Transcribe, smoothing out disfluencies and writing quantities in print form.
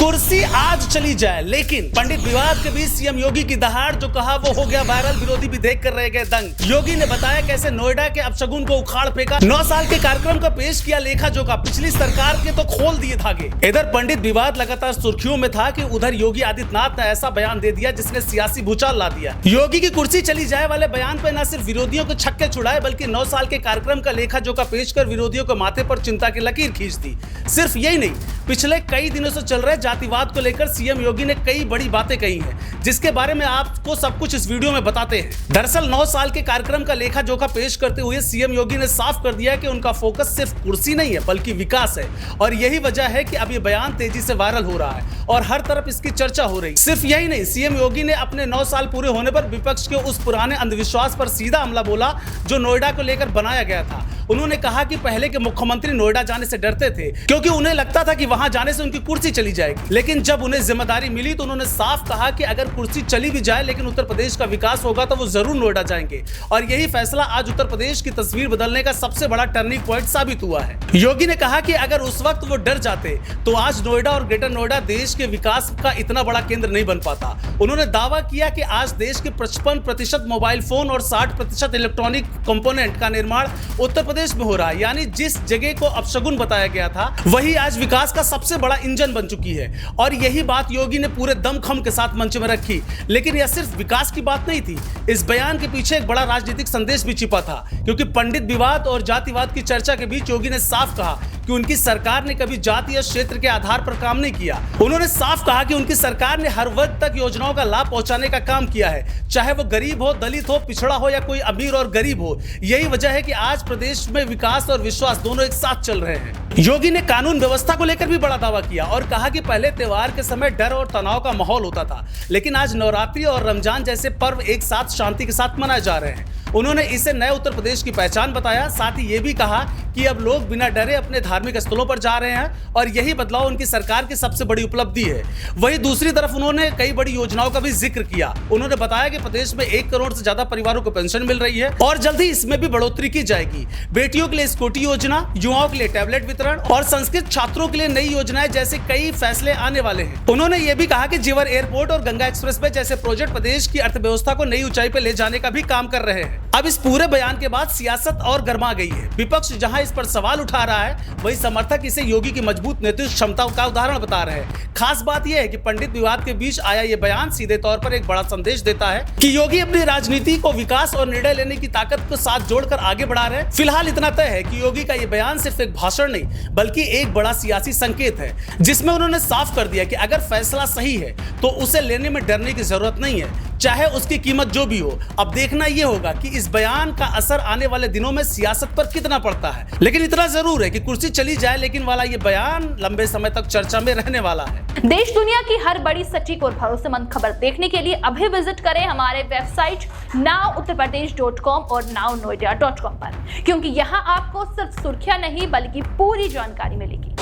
कुर्सी आज चली जाए, लेकिन पंडित विवाद के बीच सीएम योगी की दहाड़ जो कहा वो हो गया वायरल। विरोधी भी देख कर रह गए दंग। योगी ने बताया कैसे नोएडा के अपशगुन को उखाड़ फेंका। 9 साल के कार्यक्रम का पेश किया लेखा जोखा। पिछली सरकार के तो खोल दिए धागे। इधर पंडित विवाद लगातार सुर्खियों में था कि उधर योगी आदित्यनाथ ने ऐसा बयान दे दिया जिसने सियासी भूचाल ला दिया। योगी की कुर्सी चली जाए वाले बयान पर न सिर्फ विरोधियों को छक्के छुड़ाए बल्कि 9 साल के कार्यक्रम का लेखा जोखा पेश कर विरोधियों को माथे पर चिंता की लकीर खींच दी। सिर्फ यही नहीं, पिछले कई दिनों से चल रहे जातिवाद को लेकर सीएम योगी ने कई बड़ी बातें कही हैं, जिसके बारे में आपको सब कुछ इस वीडियो में बताते हैं। दरअसल 9 साल के कार्यक्रम का लेखा जोखा पेश करते हुए सीएम योगी ने साफ कर दिया कि उनका फोकस सिर्फ कुर्सी नहीं है बल्कि विकास है, और यही वजह है कि अब ये बयान तेजी से वायरल हो रहा है और हर तरफ इसकी चर्चा हो रही। सिर्फ यही नहीं, सीएम योगी ने अपने 9 साल पूरे होने पर विपक्ष के उस पुराने अंधविश्वास पर सीधा हमला बोला जो नोएडा को लेकर बनाया गया था। उन्होंने कहा कि पहले के मुख्यमंत्री नोएडा जाने से डरते थे क्योंकि उन्हें लगता था कि वहां जाने से उनकी कुर्सी चली जाएगी, लेकिन जब उन्हें जिम्मेदारी मिली तो उन्होंने साफ कहा कि अगर कुर्सी चली भी जाए लेकिन उत्तर प्रदेश का विकास होगा तो वो जरूर नोएडा जाएंगे। और यही फैसला आज उत्तर प्रदेश की तस्वीर बदलने का सबसे बड़ा टर्निंग पॉइंट साबित हुआ है। योगी ने कहा कि अगर उस वक्त वो डर जाते तो आज नोएडा और ग्रेटर नोएडा देश के विकास का इतना बड़ा केंद्र नहीं बन पाता। उन्होंने दावा किया कि आज देश के 55% मोबाइल फोन और 60% इलेक्ट्रॉनिक कंपोनेंट का निर्माण उत्तर प्रदेश में हो रहा है। यानी जिस जगह को अपशगुन बताया गया था वही आज विकास का सबसे बड़ा इंजन बन चुकी है। और यही बात योगी ने पूरे दमखम के साथ मंच में रखी। लेकिन यह सिर्फ विकास की बात नहीं थी, इस बयान के पीछे एक बड़ा राजनीतिक संदेश भी छिपा था, क्योंकि पंडित विवाद और जातिवाद की चर्चा के बीच योगी ने साफ कहा कि उनकी सरकार ने कभी जाति या क्षेत्र के आधार पर काम नहीं किया। उन्होंने साफ कहा कि उनकी सरकार ने हर वर्ग तक योजनाओं का लाभ पहुंचाने का काम किया है, चाहे वो गरीब हो, दलित हो, पिछड़ा हो या कोई अमीर और गरीब हो। यही वजह है कि आज प्रदेश में विकास और विश्वास दोनों एक साथ चल रहे हैं। योगी ने कानून व्यवस्था को लेकर भी बड़ा दावा किया और कहा कि पहले त्योहार के समय डर और तनाव का माहौल होता था, लेकिन आज नवरात्रि और रमजान जैसे पर्व एक साथ शांति के साथ मनाए जा रहे हैं। उन्होंने इसे नए उत्तर प्रदेश की पहचान बताया। साथ ही ये भी कहा कि अब लोग बिना डरे अपने धार्मिक स्थलों पर जा रहे हैं और यही बदलाव उनकी सरकार की सबसे बड़ी उपलब्धि है। वहीं दूसरी तरफ उन्होंने कई बड़ी योजनाओं का भी जिक्र किया। उन्होंने बताया कि प्रदेश में 1 करोड़ से ज्यादा परिवारों को पेंशन मिल रही है और जल्द ही इसमें भी बढ़ोतरी की जाएगी। बेटियों के लिए स्कूटी योजना, युवाओं के लिए टैबलेट वितरण और संस्कृत छात्रों के लिए नई योजनाएं जैसे कई फैसले आने वाले हैं। उन्होंने ये भी कहा कि जेवर एयरपोर्ट और गंगा एक्सप्रेसवे जैसे प्रोजेक्ट प्रदेश की अर्थव्यवस्था को नई ऊंचाई पर ले जाने का भी काम कर रहे हैं। अब इस पूरे बयान के बाद सियासत और गर्मा गई है। विपक्ष जहां इस पर सवाल उठा रहा है, वही समर्थक इसे योगी की मजबूत नेतृत्व क्षमता का उदाहरण बता रहे हैं। खास बात यह है कि पंडित विवाद के बीच आया यह बयान सीधे तौर पर एक बड़ा संदेश देता है कि योगी अपनी राजनीति को विकास और निर्णय लेने की ताकत को साथ जोड़कर आगे बढ़ा रहे हैं। फिलहाल इतना तय है कि योगी का यह बयान सिर्फ एक भाषण नहीं बल्कि एक बड़ा सियासी संकेत है, जिसमें उन्होंने साफ कर दिया कि अगर फैसला सही है तो उसे लेने में डरने की जरूरत नहीं है, चाहे उसकी कीमत जो भी हो। अब देखना यह होगा कि इस बयान का असर आने वाले दिनों में सियासत पर कितना पड़ता है। लेकिन इतना जरूर है कि कुर्सी चली जाए लेकिन वाला ये बयान लंबे समय तक चर्चा में रहने वाला है। देश दुनिया की हर बड़ी सटीक और भरोसेमंद खबर देखने के लिए अभी विजिट करें हमारे वेबसाइट nowuttarpradesh.com और nownoida.com पर, क्योंकि यहाँ आपको सिर्फ सुर्खियां नहीं बल्कि पूरी जानकारी मिलेगी।